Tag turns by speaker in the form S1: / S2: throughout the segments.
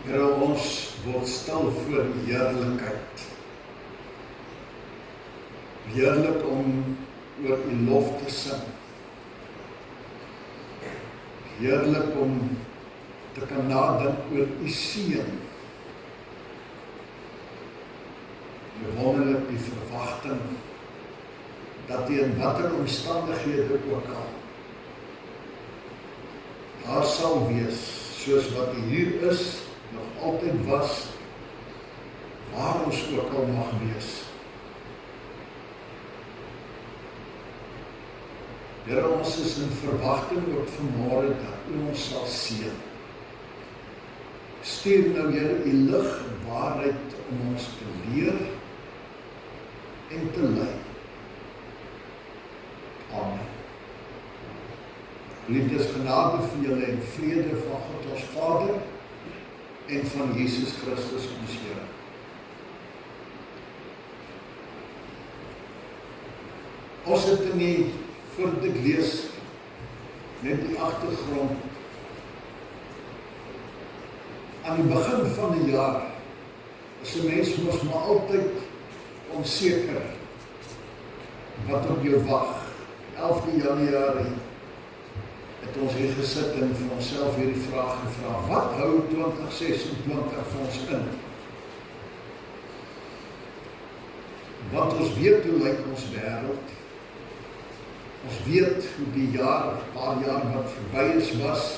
S1: Here, ons word stil voor die heerlikheid. Heerlik om oor u lof te sing. Heerlik om te kan nadink oor u seën. Wonderlik die verwagting dat u in watter omstandighede ook al daar sal wees, soos wat u hier is, nog altyd was, waar ons ook al mag wees. Here, ons is in verwagting ook vanmôre dat u ons sal seën. Stuur nou, Here, u lig en waarheid om ons te leer en te lei. Amen. Liefdes, genade vir julle en vrede van God ons Vader en van Jesus Christus ons Here. Ons het in die, voordat ek lees, net die agtergrond. Aan die begin van die jaar is 'n mens mos maar altyd onseker wat op jou wag. 11de Januarie het ons hier gesit en vir onsself hierdie vraag gevra: wat hou 2026 vir ons in? Want ons weet hoe lyk ons wêreld. Ons weet hoe die paar jaar wat verby is was.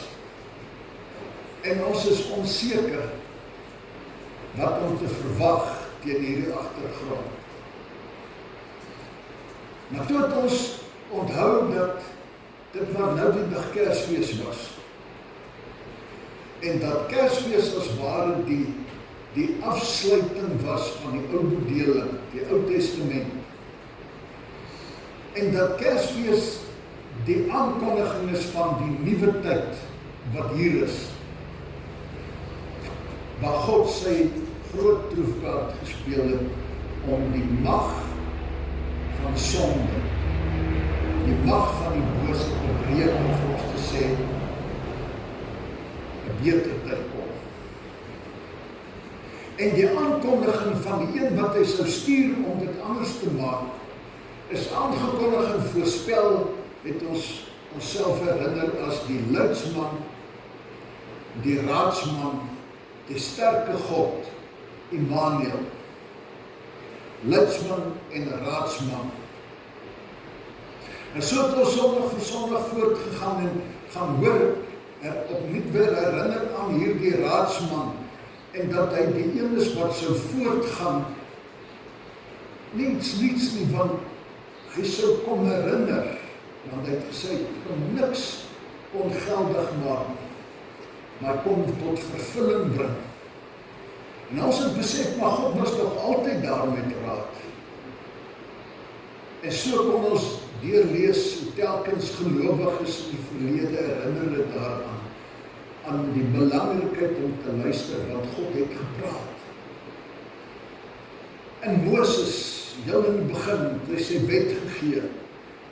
S1: En ons is onseker wat om te verwag teen hierdie agtergrond. Maar toe het ons onthou dat dit maar nou die dag Kersfees was. En dat Kersfees as ware die afsluiting was van die ou bedeling, die Ou Testament. En dat Kersfees die aankondiging is van die nuwe tyd wat hier is. Waar God sy groot troefkaart gespeel het om die mag van sonde, die mag van die bose te breek om vir ons te sê, 'n beter tyd kom. En die aankondiging van die een wat hy sou stuur om dit anders te maak, is aangekondig en voorspel, het ons onsself herinner as die leidsman, die raadsman, die sterke God, Immanuel. Leidsman en raadsman. En so het ons Sondag vir Sondag voortgegaan en gaan hoor, opnuut weer herinner aan hierdie raadsman, en dat hy die een is wat sou voortgaan, niets nie, want hy sou kom herinner, want hy het gesê, ek kan niks ongeldig maak, maar kom tot vervulling bring. En ons het besef, maar God was toch altyd daar met raad. En so kon ons deurlees, hoe telkens gelowiges in die verlede herinner daaraan, aan die belangrikheid om te luister, wat God het gepraat. En Moses, heel in die begin, het hy sy wet gegee,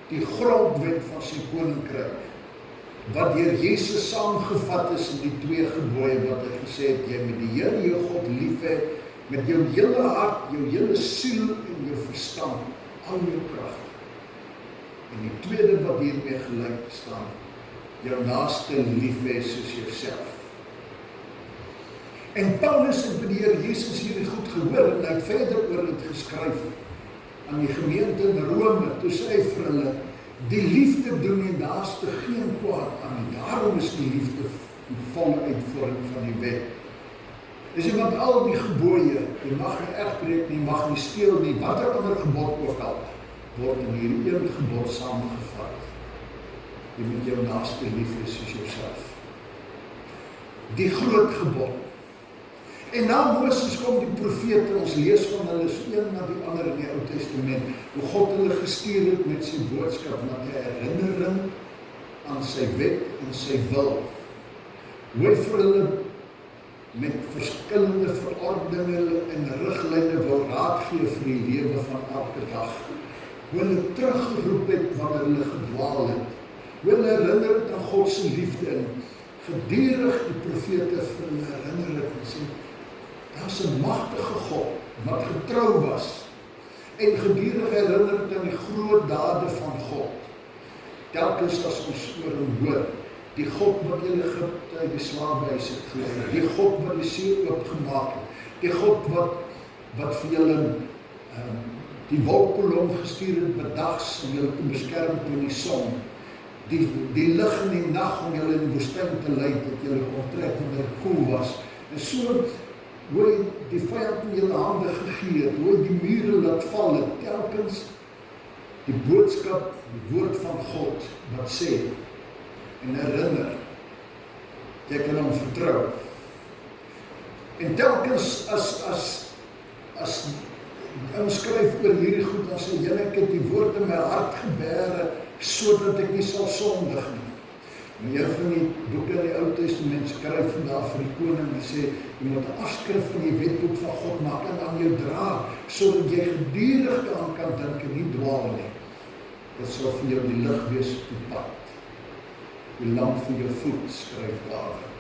S1: die grondwet van sy koninkryk, wat deur Jesus saamgevat is in die 2 gebooie, wat hy gesê het, jy moet die Here jou God lief hê, met jou hele hart, jou hele siel en jou verstand, al jou krag. En die tweede wat hiermee gelyk staan, jou naaste lief hê soos jouself. En Paulus het by die Here Jesus hierdie goed gehoor, en hy het verder oor dit geskryf, aan die gemeente in Rome, toe sê hy vir hulle, die liefde doen die naaste geen kwaad aan, daarom is die liefde die volle uitvoering van die wet. Dis iemand al die gebooie, jy mag nie egbreek nie, mag nie steel nie, watter ander gebod ook al, word in hierdie een gebod saamgevat. Jy moet jou naaste lief hê soos jouself. Die groot gebod. En na Moses kom die profete, ons lees van hulle so een na die ander in die Ou Testament, hoe God hulle gestuur het met sy boodskap, met 'n herinnering aan sy wet en sy wil. Hoe hy vir hulle met verskillende verordeninge en riglyne wil raad gee vir die lewe van elke dag. Hoe hulle teruggeroep het wanneer hulle gedwaal het. Hoe hulle herinner het aan God se liefde en gedurig die profete vir hulle herinner het en sê, daar's 'n magtige God wat getrou was en gedurig herinner het aan die groot dade van God. Telkens as ons oor hom hoor, die God wat julle Egipte uit die slawehuis het gelei, die God wat die see oopgemaak het, die God wat vir julle die wolkkolom gestuur het bedags om julle te beskerm teen die son, die lig in die nag om julle in die woestyn te lei, dat julle kon trek wanneer dit koel was. En so, hoe hy die vyand in julle hande gegee het, hoe hy die mure laat val het, telkens die boodskap, die woord van God, wat sê, en herinner, jy kan hom vertrou. En telkens as ons skryf oor hierdie goed, dan sê, Here, ek het die woord in my hart gebere, sodat ek nie sal sondig nie. En een van die boeke in die Ou Testament skryf vandag vir die koning en sê, jy moet 'n afskrif van die wetboek van God maak en aan jou dra, sodat jy gedurig daaraan kan dink en nie dwaal nie. Dit sal vir jou die lig wees op die pad. Die lamp vir jou voet, skryf Dawid.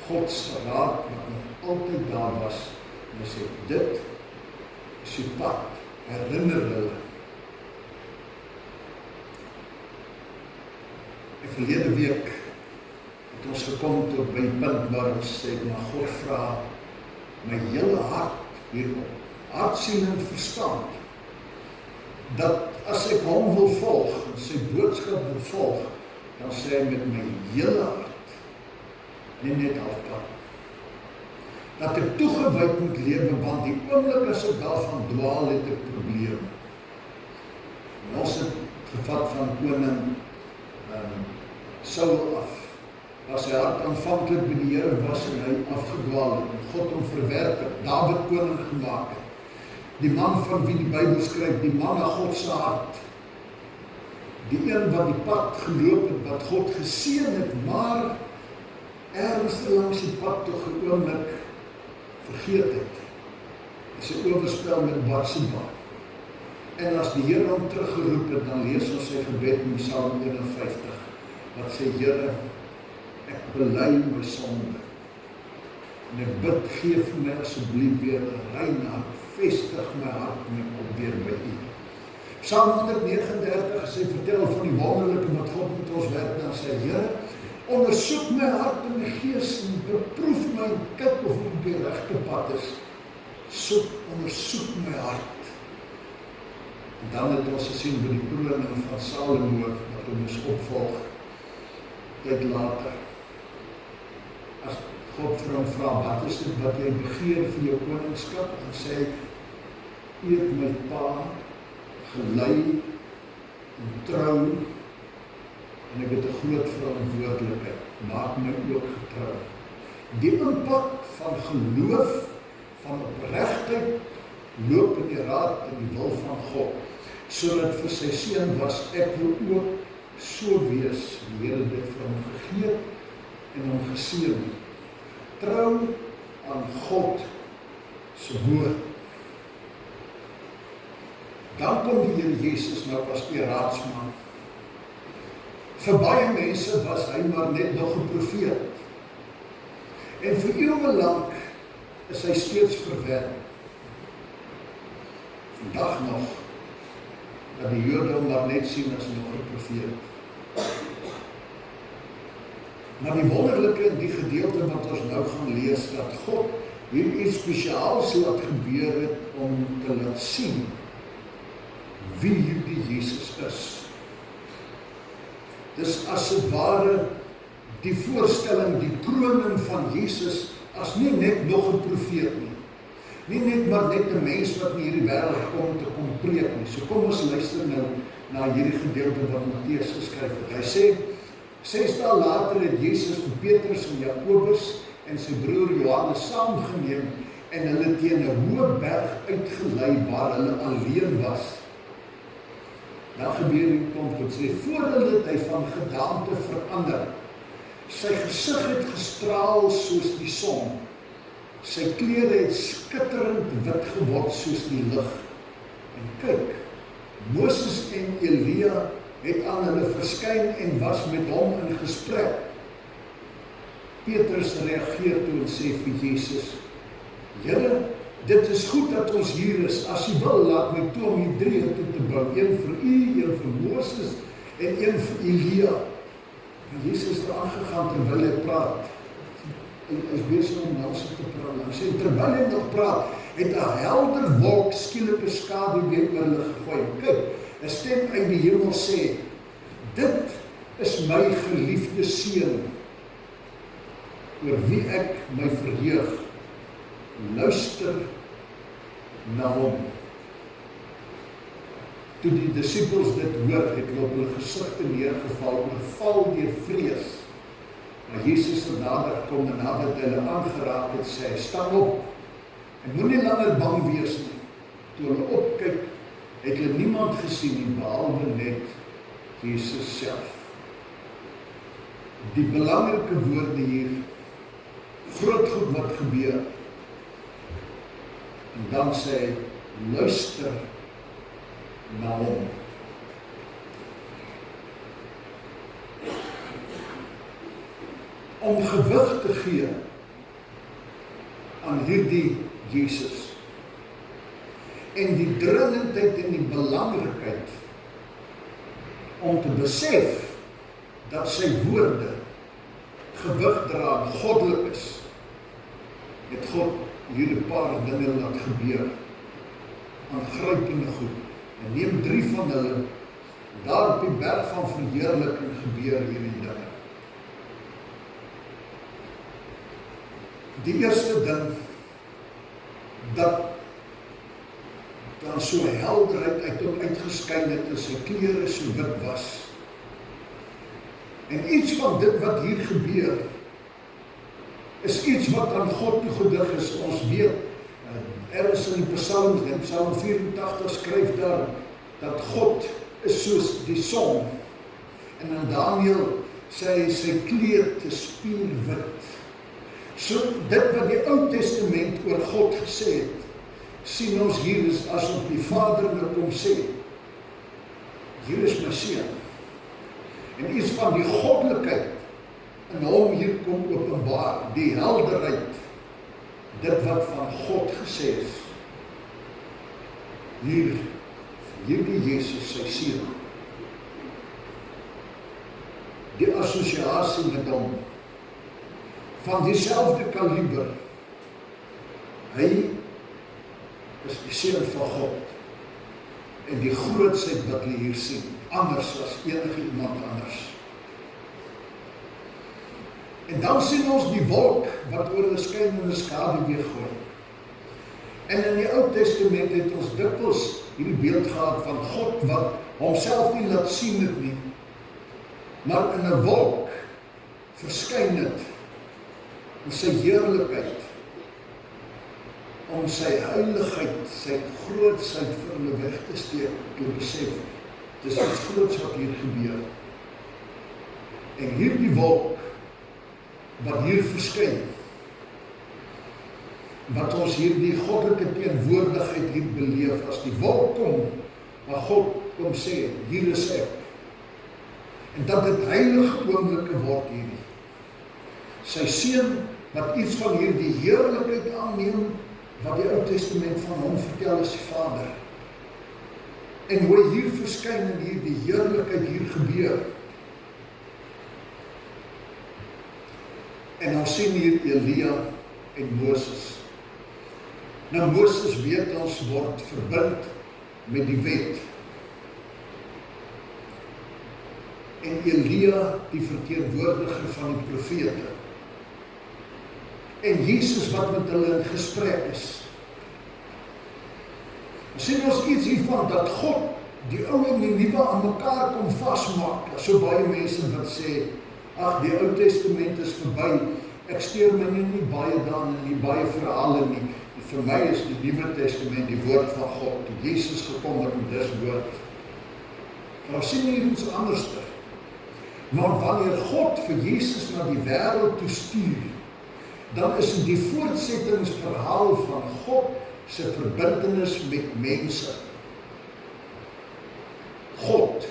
S1: God se raad wat nog altyd daar was, en hy sê, dit is die pad, herinner hulle. En verlede week het ons gekom tot by die punt waar ons sê, maar God vra my hele hart hierop, hart, siel en verstand, dat as ek hom wil volg, en sy boodskap wil volg, dan sê hy met my hele hart, nie net halfpad, dat ek toegewyd moet lewe, want die oomblik as ek daarvan dwaal het ek probleem. En ons het gevat van koning Saul af, as sy hart aanvanklik by die Here was en hy afgedwaal het, en God hom verwerp het, Dawid koning gemaak het, die man van wie die Bybel skryf, die man na God se hart, die een wat die pad geloop het, wat God geseën het, maar ergens langs die pad tog 'n oomblik vergeet het. Is 'n oorspel met Batseba. En as die Here hom teruggeroep het, dan lees ons sy gebed in Psalm 51, wat sê, Here, ek bely my sonde, en ek bid, gee vir my asseblief weer 'n rein hart, vestig my hart net weer by U. Psalm 139 is hy vertel van die wonderlike wat God met ons werk, dan sê, Here, ondersoek my hart en my gees, en beproef my, en kyk of ek op die regte pad is. Ondersoek my hart. En dan het ons gesien by die kroning van Salomo, wat hy moes opvolg, tyd later. As God vir hom vra, wat is dit wat jy begeer vir jou koningskap? En sê hy, U het my pa gelei en trou, en ek het 'n groot verantwoordelikheid, maak my ook getrou. Die impak van geloof, van opregtheid, loop in die raad en die wil van God, sodat vir sy seun was, ek wil ook so wees, die Here dit vir hom gegee en hom geseën. Trou aan God se woord. Dan kom die Here Jesus nou as die raadsman. Vir baie mense was hy maar net nog 'n profeet. En vir eeue lank is hy steeds verwerp. Vandag nog, dat die Jode hom maar net sien as nog 'n profeet. Maar die wonderlike in die gedeelte wat ons nou gaan lees, dat God hier iets spesiaals laat gebeur het om te laat sien wie hierdie Jesus is. Dis as het ware die voorstelling, die kroning van Jesus as nie net nog 'n profeet nie. Nie net maar net 'n mens wat in hierdie wêreld kom te kom preek nie. So kom ons luister nou na hierdie gedeelte wat Matteus geskryf het. Hy sê, 6 dae later het Jesus vir Petrus en Jakobus en sy broer Johannes saamgeneem en hulle teen 'n hoë berg uitgelei waar hulle alleen was. Dan gebeur die klomp wat sê, voor hulle het hy van gedaante verander. Sy gesig het gestraal soos die son. Sy klere het skitterend wit geword soos die lig. En kyk, Moses en Elia het aan hulle verskyn en was met hom in gesprek. Petrus reageer toe en sê vir Jesus, Here, dit is goed dat ons hier is, as U wil, laat my toe om die 3 toe te bou, een vir U, een vir Moses, en een vir Elia. En Jesus het aangegaan terwyl hy praat, en is besig om Moses te praat, en sê, terwyl hy nog praat, het 'n helder wolk skielike skaduwee oor hulle gegooi. Kyk, 'n stem uit die hemel sê, dit is my geliefde seun, oor wie ek my verheug, luister na hom. Toe die disippels dit hoor, het hulle op hulle gesigte neergeval, oorval deur vrees. Maar Jesus het nader gekom en nadat hy hulle aangeraak het, sê hy, staan op, en moenie langer bang wees nie. Toe hulle opkyk, het hulle niemand gesien nie, behalwe net Jesus self. Die belangrike woorde hier, groot goed wat gebeur, en dan sê hy, luister na hom. Om gewig te gee aan hierdie Jesus, en die dringendheid en die belangrikheid, om te besef, dat sy woorde gewig dra en goddelik is, het God hier 'n paar dinge laat gebeur, aangrypende goed, en neem 3 van hulle, daar op die berg van verheerliking gebeur hierdie dinge. Die eerste ding, dat dan so helderheid uit hom uitgeskyn het, en sy klere so wit was. En iets van dit wat hier gebeur, is iets wat aan God toegedig is. Ons weet, ergens in die Psalms, in Psalm 84 skryf daar, dat God is soos die son. En in Daniël sê hy, sy kleed is spierwit. So dit wat die Ou Testament oor God gesê het, sien ons hier is asof die Vader nou kom sê, hier is my seun. En iets van die goddelikheid in hom hier kom openbaar, die helderheid, dit wat van God gesê is. Hierdie Jesus, sy seun. Die assosiasie met hom, van dieselfde kaliber. Hy is die seun van God. En die grootsheid wat jy hier sien, anders as enige iemand anders. En dan sien ons die wolk wat oor 'n skynende skaduwee gooi. En in die Ou Testament het ons dikwels hierdie beeld gehad van God wat homself nie laat sien het nie, maar in 'n wolk verskyn het in sy heerlikheid, om sy heiligheid, sy grootsheid vir hulle weg te steek, te besef, dit is iets groots wat hier gebeur. En hierdie wolk, wat hier verskyn, wat ons hierdie goddelike teenwoordigheid hier beleef, as die wolk kom, waar God kom sê, hier is ek, en dat dit heilige oomblikke word hierdie. Sy seun, wat iets van hierdie heerlikheid aanneem, wat die Ou Testament van hom vertel is die Vader. En hoe hy hier verskyn en hier die heerlikheid hier gebeur. En dan sien hier Elia en Moses. Nou Moses weet ons word verbind met die wet. En Elia die verteenwoordiger van die profete. En Jesus wat met hulle in gesprek is. Dan sien ons iets hiervan, dat God die ou en die nuwe aan mekaar kom vasmaak. So baie mense wat sê, ag, die Ou Testament is verby, ek steur my nie baie daarin nie, baie verhale nie. Vir my is die Nuwe Testament die woord van God, toe Jesus gekom het met dis woord. Maar sien hier iets anders. Maar wanneer God vir Jesus na die wêreld toe stuur, dan is die voortsettingsverhaal van God se verbintenis met mense. God,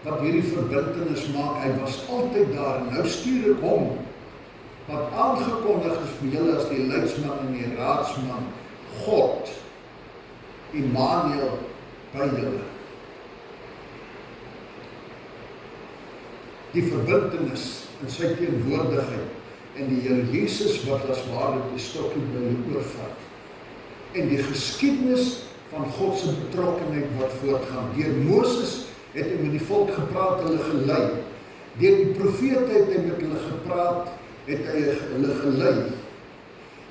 S1: wat hierdie verbintenis maak, hy was altyd daar, nou stuur ek hom wat aangekondig is vir julle as die leidsman en die raadsman, God, Immanuel, by julle. Die verbintenis in sy teenwoordigheid en die Here Jesus wat as ware die stokkie by julle oorvat. En die geskiedenis van God se betrokkenheid wat voortgaan. Deur Moses het hy met die volk gepraat, hulle gelei. Deur die profete het hy met hulle gepraat, het hy hulle gelei.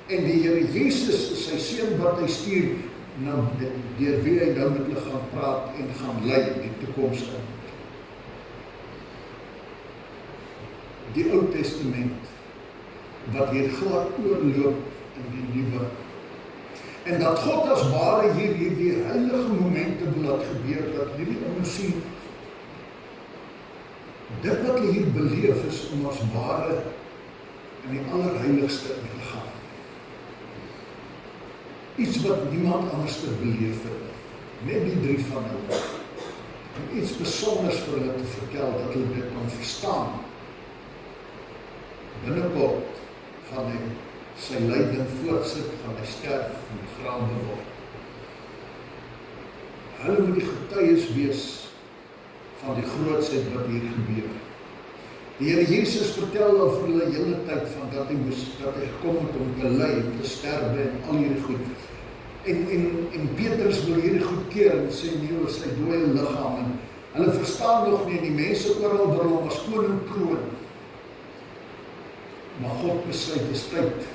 S1: En die Here Jesus, sy seun wat hy stuur, nou, deur wie hy nou met hulle gaan praat en gaan lei die toekoms in. Die Ou Testament, wat hier glad oorloop in die Nuwe. En dat God as ware hier die heilige momente wil laat gebeur, dat hierdie ouens sien, dit wat hulle hier beleef is om as ware in die allerheiligste in te gaan. Iets wat niemand anders te beleef het, net die drie van hulle. En iets besonders vir hulle te vertel, dat hulle dit kan verstaan. Binnekort gaan hy sy lyding voortsit, gaan hy sterf en begrawe word. Hulle moet die getuies wees van die grootsheid wat hier gebeur. Die Here Jesus vertel al vir hulle hele tyd van dat hy gekom het om te ly, om te sterwe en al hierdie goed. En Petrus wil hierdie goed keer en sê nee, oor sy dooie liggaam. En hulle verstaan nog nie, die mense oral wil hom as koning kroon. Maar God besluit, is tyd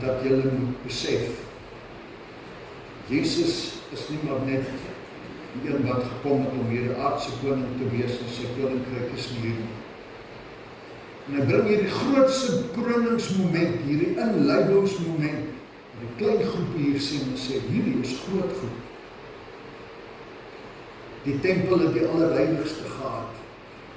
S1: dat julle moet besef. Jesus is nie maar net die een wat gekom het om hierdie aardse koning te wees, en sy koninkryk is nie hier. En hy bring hierdie grootste kroningsmoment, hierdie inleidingsmoment, die klein groepie hier sien en sê, hierdie is groot goed. Die tempel het die allerheiligste gehad.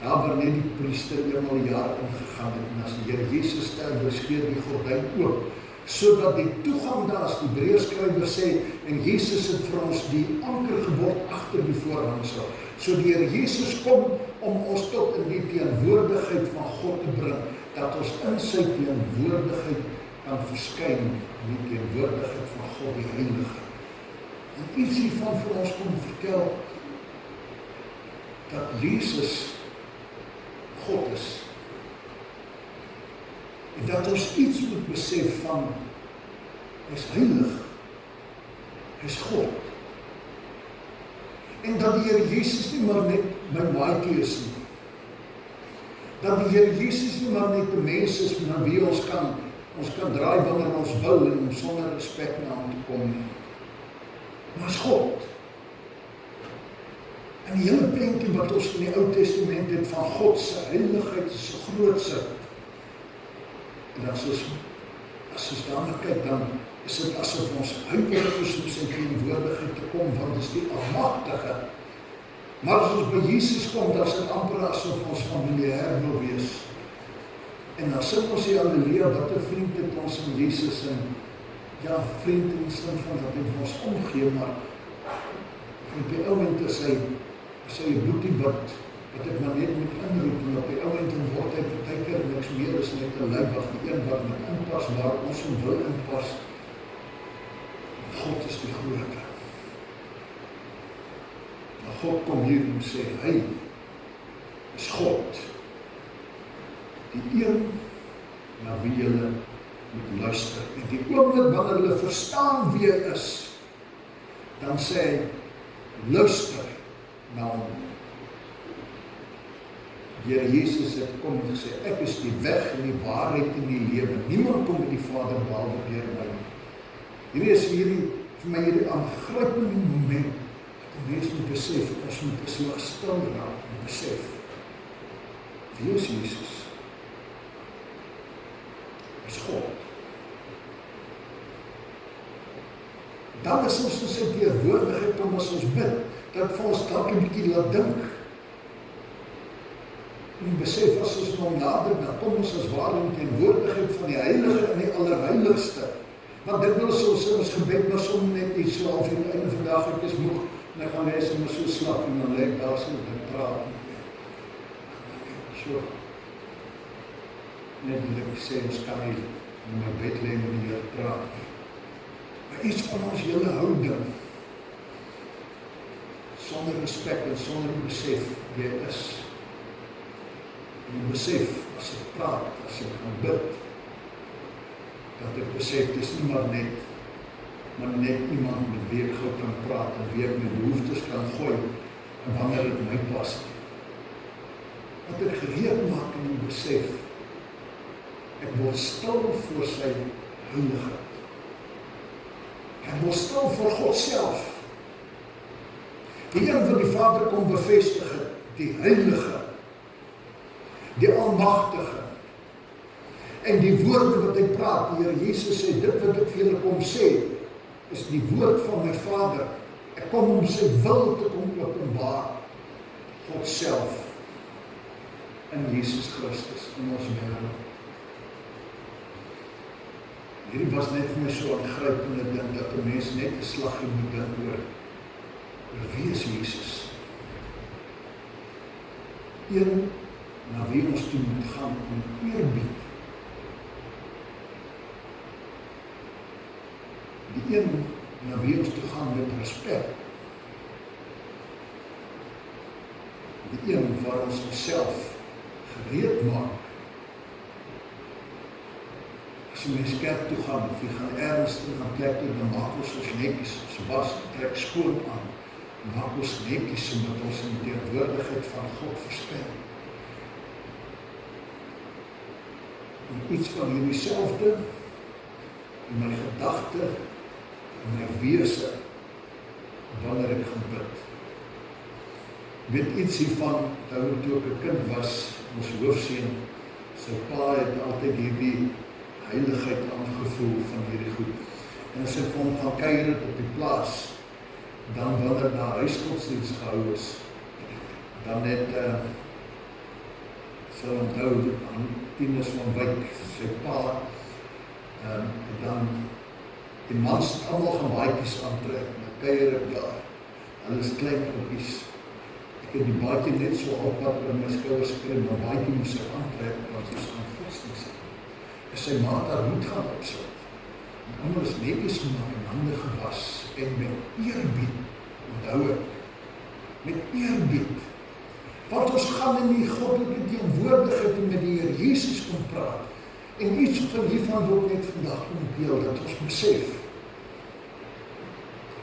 S1: Daar waar net die priester eenmaal 'n jaar ingegaan het, en as die Here Jesus sterwe, skeur die gordyn oop, sodat die toegang daar is, die Hebreërskrywer sê, en Jesus het vir ons die anker geword agter die voorhangsel. So die Here Jesus kom om ons tot in die teenwoordigheid van God te bring, dat ons in sy teenwoordigheid kan verskyn, in die teenwoordigheid van God die Heilige. En iets hiervan vir ons kom vertel, dat Jesus God is. En dat ons iets moet besef van, hy is heilig, hy is God. En dat die Here Jesus nie maar net my maatjie is nie. Dat die Here Jesus nie maar net 'n mens is na wie ons kan draai wanneer ons wil en sonder respek na hom te kom nie. Maar is God. En die hele prentjie wat ons in die Ou Testament het van God se heiligheid, se grootse. En as ons daarna kyk, dan is dit asof ons uiteindelik is om sy teenwoordigheid te kom, want dit is die Almagtige. Maar as ons by Jesus kom, dan is dit amper asof ons familiair wil wees. En dan sing ons die Halleluja, wat 'n vriend het ons in Jesus, en ja, vriend in die sin van dat hy vir ons omgee, maar op die oomblik is hy 'n boetie wat ek maar net moet inroep, en op die oomblik word hy partykeer niks meer as net 'n lybag, die een wat moet inpas, waar ons wil inpas. God is die grote. Maar God kom hier en sê, hy is God. Die een na wie julle moet luister. En die oomblik wanneer hulle verstaan wie hy is, dan sê hy, luister na hom. Die Here Jesus het kom en gesê, ek is die weg en die waarheid en die lewe. Niemand kom by die Vader behalwe deur my. Hierdie is vir my hierdie aangrypende moment, dat die mens moet besef, ons moet slag stil raak en besef, wie is Jesus? Is God. Dan is ons in sy teenwoordigheid om as ons bid, dat vir ons dalk 'n bietjie laat dink. En besef, as ons hom nader, dan kom ons as ware in teenwoordigheid van die Heilige en die Allerheiligste. Want dit wil ons gebed maar som net nie so al vir die einde van die dag, ek is moeg, en ek gaan lees en so slap, en dan leek daar so en praat. So. net wil ek sê, ons kan nie in my bed lê met die Here praat. Maar iets van ons hele houding, sonder respek en sonder besef wie jy is. En jy besef, as ek praat, as ek gaan bid, dat ek besef, dit is nie maar net iemand met wie ek gou kan praat, en wie ek my behoeftes kan gooi, en wanneer het my pas nie. Dat ek gereed maak en besef, ek word stil voor sy heiligheid. Ek word stil voor God self. Die een wat die Vader kom bevestig het, die heilige, die almagtige, en die woorde wat hy praat, die Here Jesus sê, dit wat ek vir julle kom sê, is die woord van my Vader. Ek kom om sy wil te kom openbaar, God self, in Jesus Christus, in ons wêreld. Hierdie was net vir my so aangrypende ding, dat 'n mens net 'n slaggie moet dink oor wie is Jesus? Een na wie ons toe moet gaan om eerbied. Die een na wie ons toe gaan met respek. Die een waar ons onsself gereed maak. As jy mens kerk toe gaan, of jy gaan ergens toe gaan plek toe, dan maak ons netjies, ons was, trek skoon aan, maak ons netjies, omdat ons in die teenwoordigheid van God verskyn. En iets van hierdie selfde, in my gedagte, in my wese, wanneer ek gaan bid. Ek weet iets hiervan, toe ek 'n kind was, ons hoofseun, sy pa het altyd hierdie heiligheid aangevoel van hierdie goed. En as ek vir hom gaan kuier op die plaas, dan wanneer daar huisgodsdienst gehou is, dan het sy onthou aan Tinus van Wyk, sy pa, dan die mans allemaal gaan baadjies aantrek, dan kuier ek daar, hulle is klein koppies. Ek het die baadjie net so opvat in my skouers gekry, maar baadjie moes ek aantrek, want ons gaan godsdienst. En sy maat haar hoed gaan opsit. En allemaal is netjies gemaak en hande gewas, en met eerbied, onthou ek, met eerbied. Want ons gaan in die goddelike teenwoordigheid en met die Here Jesus kom praat. En iets van hiervan wil ek net vandag ontdeel, dat ons besef,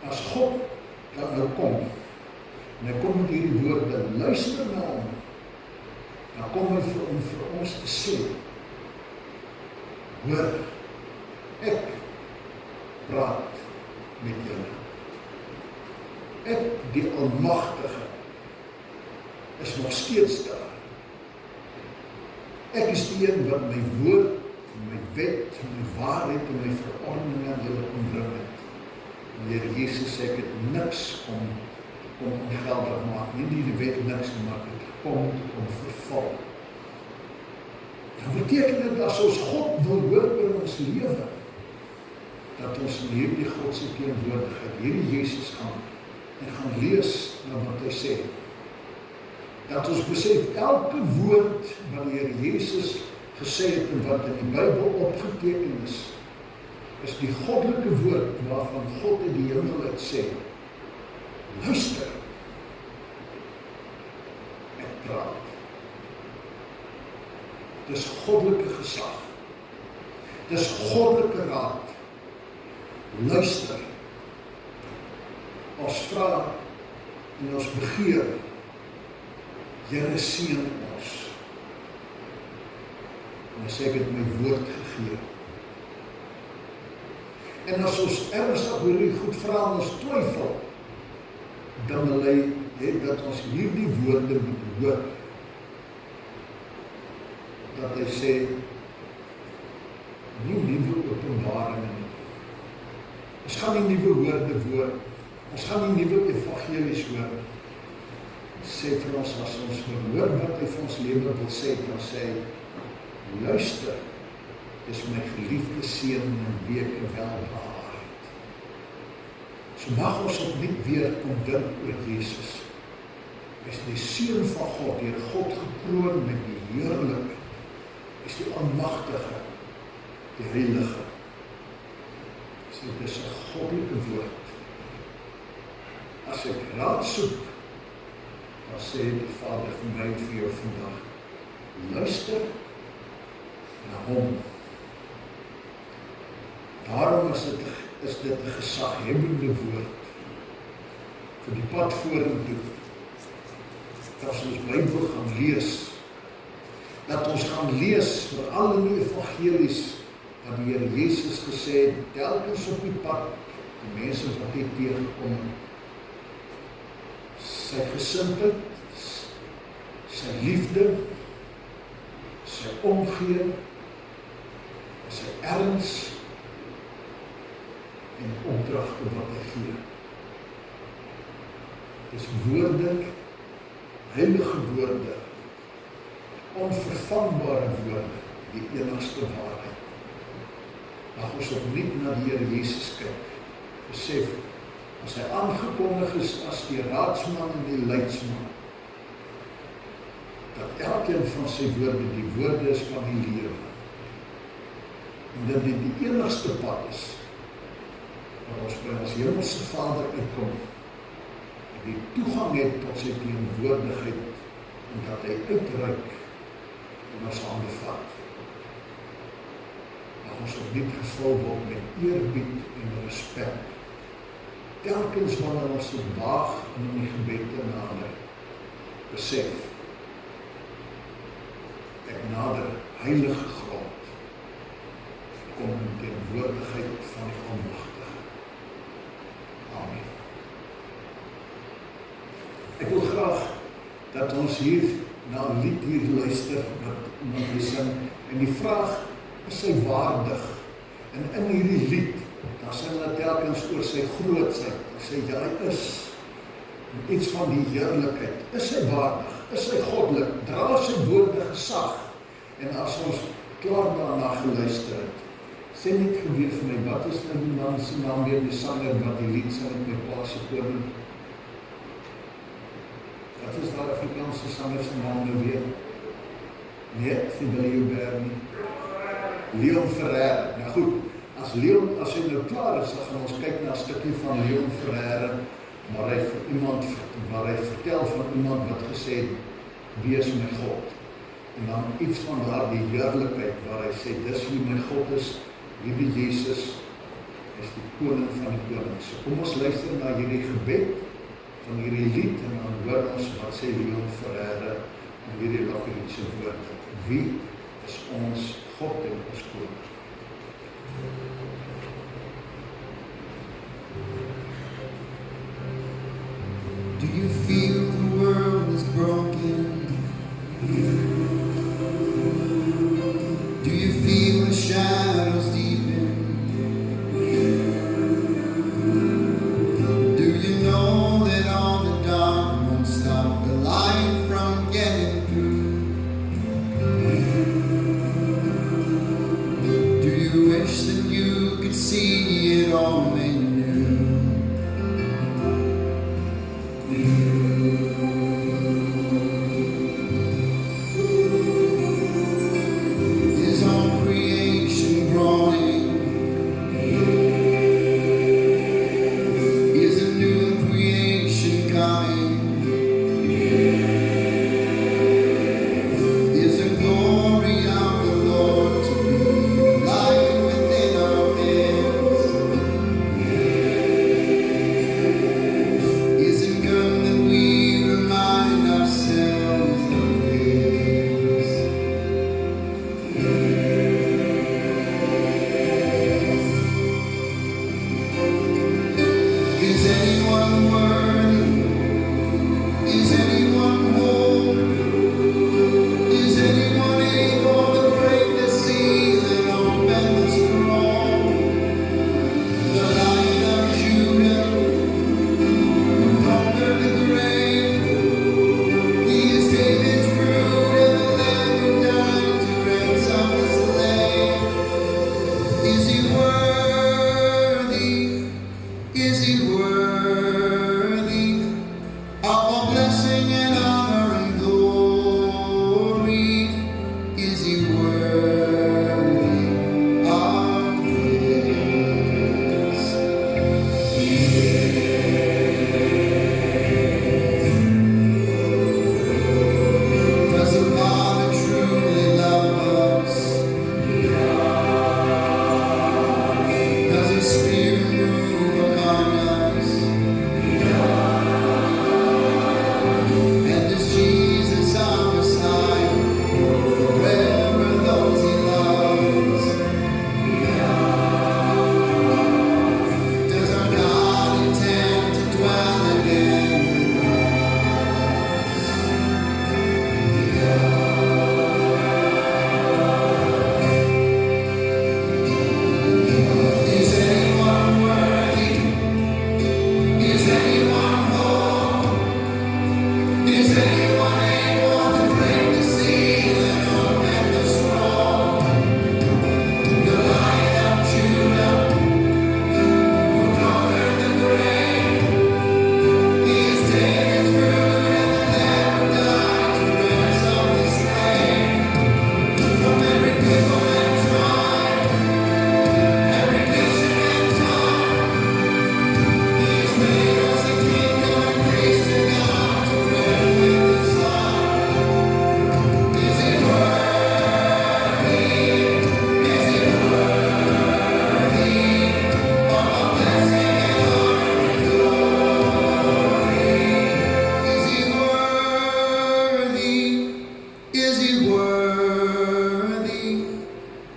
S1: as God dan nou kom, en hy kom met hierdie woorde, luister na hom, dan kom hy vir ons te sê, hoor, ek praat met julle. Ek, die Almagtige, is nog steeds daar. Ek is die een wat my woord, my wet, my waarheid en my verordeninge aan julle kom bring het. En die Here Jesus sê, ek het niks om ongeldig maak, nie die wet niks maak, het gekom om verval. Dan beteken dit, as ons God wil hoor in ons lewe, dat ons in hierdie Godse teenwoordigheid, hierdie Jesus gaan, en gaan lees na wat hy sê. Dat ons besef, elke woord wat die Here Jesus gesê het en wat in die Bybel opgeteken is die goddelike woord waarvan God in die hemel het sê, luister, ek praat. Dis goddelike gesag. Dis goddelike raad. Luister. Ons vra en ons begeer, Here seën ons. En as ek het my woord gegee. En as ons ernstig oor die goed vra en ons twyfel, dan wil hy hê dat ons hierdie woorde moet hoor. Dat hy sê, nie nuwe openbaringe nie. Ons gaan nie nuwe woorde hoor. Ons gaan nie nuwe evangelies hoor. Sê vir ons, as ons verhoor wat hy vir ons lewe wil sê, dan sê hy, luister, dis my geliefde seun en wie ek welbehaag. So mag ons opnuut weer kom dink oor Jesus. Hy is die seun van God, deur God gekroon met die heerlikheid. is die Almagtige, die Heilige. So dit is 'n goddelike woord. As ek raad soek, dan sê die Vader vir my vir jou vandag, luister na hom. Daarom is dit 'n gesaghebende woord vir die pad vorentoe. As ons Bybel gaan lees, dat ons gaan lees veral in die evangelies wat die Here Jesus gesê het, telkens op die pad, die mense wat hy tegenkom, sy gesindheid, sy liefde, sy omgee, sy erns en opdragte wat hy gee. Dis woorde, heilige woorde, onvervangbare woorde, die enigste waarheid. Mag ons opnuut na die Here Jesus kyk, besef, as hy aangekondig is as die raadsman en die leidsman, dat elkeen van sy woorde die woorde is van die lewe. En dat dit die enigste pad is, waar ons by ons hemelse Vader uitkom, en die toegang het tot sy teenwoordigheid, en dat hy uitreik en ons hande vat. Mag ons opnuut gevul word met eerbied en respek. Telkens wanneer ons dit waag en in die gebed te nader, besef, ek nader heilige grond, kom in teenwoordigheid van die Almagtige. Amen. Ek wil graag dat ons hier na 'n lied hier luister, wat hy sing, en die vraag, is hy waardig? En in hierdie lied, dan sing hulle telkens oor sy grootsheid, sê ja, hy is, en iets van die heerlikheid, is hy waardig, is hy goddelik, dra sy woorde gesag, en as ons klaar daarna geluister het, sê net gebeur vir my, wat is nou die man se naam weer, die sanger wat die lied sing met my pa se koning? Wat is daar Afrikaanse sanger se naam nou weer? Nee, sien hulle jou daar nie. Leon Ferreira. Nou goed, as hy nou klaar is, dan gaan ons kyk na 'n stukkie van Leon Ferreira, waar hy vertel van iemand wat gesê het, wie is my God? En dan iets van daardie heerlikheid, waar hy sê, dis wie my God is, liewe Jesus, is die koning van die konings. So kom ons luister na hierdie gebed, van hierdie lied, en dan hoor ons wat sê Leon Ferreira, en hierdie lakerietse woorde. Wie is ons God en ons koning?
S2: Do you feel the world is broken? Do you feel the shadows deepen? Do you know that all the dark won't stop the light from getting through? Do you wish that you could see it all made new? Is all creation groaning? Is a new creation coming? Is the glory of the Lord to be light within our midst?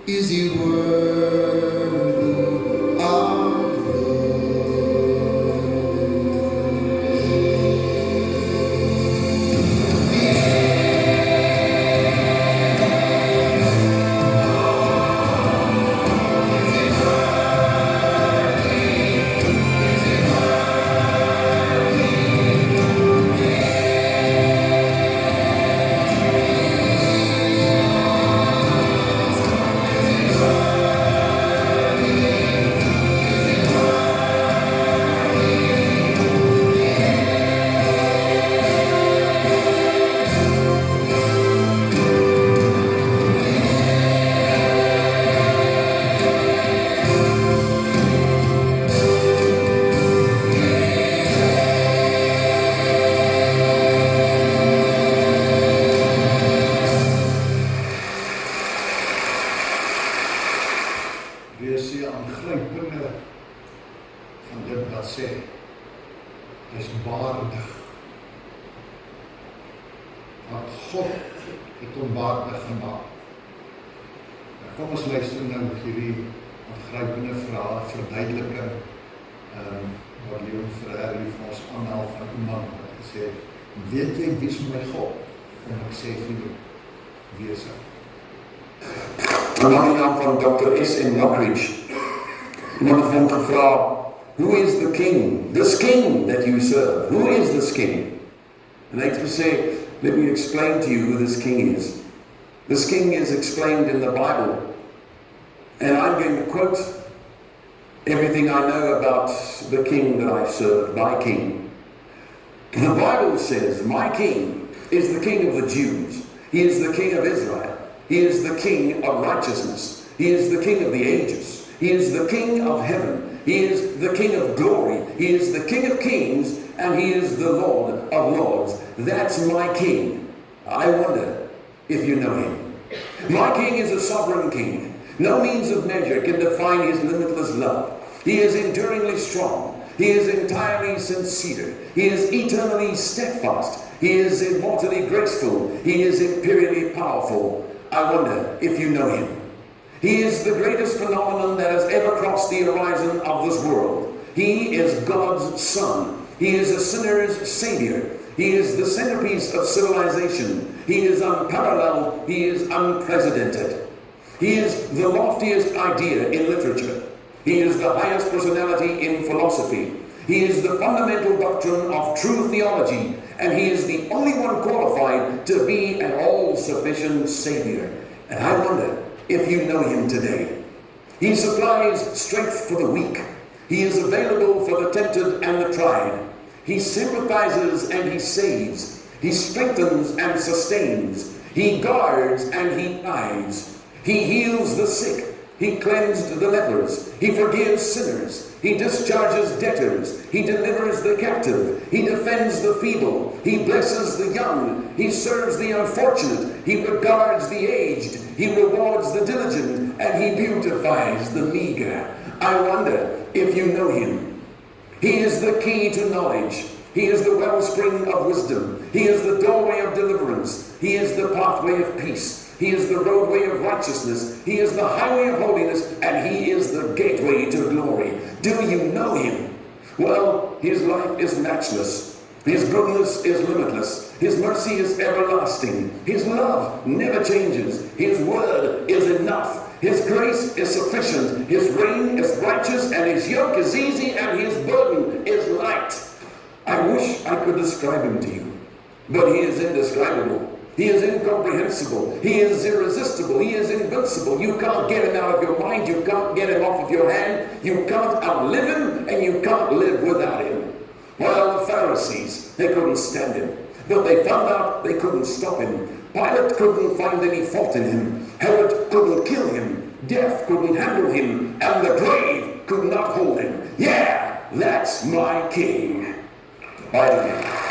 S2: Is he worthy of
S1: wees die aangrypende van dit wat sê, is waardig. Want God het hom waardig gemaak. Kom ons luister nou hierdie aangrypende vrae, verduideliking, wat Leon Ferreira vir ons aanhaal van 'n man wat gesê het, weet jy wie is my God? En ek sê vir jou, wie is hy?
S3: Een naam van Dr. S.M. Lockridge. Iemand het hom gevra, who is the king? This king that you serve. Who is this king? En hy het gesê, let me explain to you who this king is. This king is explained in the Bible. And I'm going to quote everything I know about the king that I serve, my king. The Bible says, my king is the king of the Jews. He is the king of Israel. He is the king of righteousness. He is the king of the ages. He is the king of heaven. He is the king of glory. He is the king of kings, and he is the Lord of lords. That's my king. I wonder if you know him. My king is a sovereign king. No means of measure can define his limitless love. He is enduringly strong. He is entirely sincere. He is eternally steadfast. He is immortally graceful. He is imperially powerful. I wonder if you know him. He is the greatest phenomenon that has ever crossed the horizon of this world. He is God's Son. He is a sinner's Savior. He is the centerpiece of civilization. He is unparalleled. He is unprecedented. He is the loftiest idea in literature. He is the highest personality in philosophy. He is the fundamental doctrine of true theology, and he is the only one qualified to be an all-sufficient Savior. And I wonder if you know him today. He supplies strength for the weak. He is available for the tempted and the tried. He sympathizes and he saves. He strengthens and sustains. He guards and he guides. He heals the sick. He cleansed the lepers. He forgives sinners. He discharges debtors. He delivers the captive. He defends the feeble. He blesses the young. He serves the unfortunate. He regards the aged. He rewards the diligent. And he beautifies the meager. I wonder if you know him. He is the key to knowledge. He is the wellspring of wisdom. He is the doorway of deliverance. He is the pathway of peace. He is the roadway of righteousness. He is the highway of holiness, and he is the gateway to glory. Do you know him? Well, his life is matchless. His goodness is limitless. His mercy is everlasting. His love never changes. His word is enough. His grace is sufficient. His reign is righteous, and his yoke is easy, and his burden is light. I wish I could describe him to you, but he is indescribable. He is incomprehensible. He is irresistible. He is invincible. You can't get him out of your mind. You can't get him off of your hand. You can't outlive him, and you can't live without him. Well, the Pharisees, they couldn't stand him, but they found out they couldn't stop him. Pilate couldn't find any fault in him. Herod couldn't kill him. Death couldn't handle him, and the grave could not hold him. Yeah, that's my king. By the way.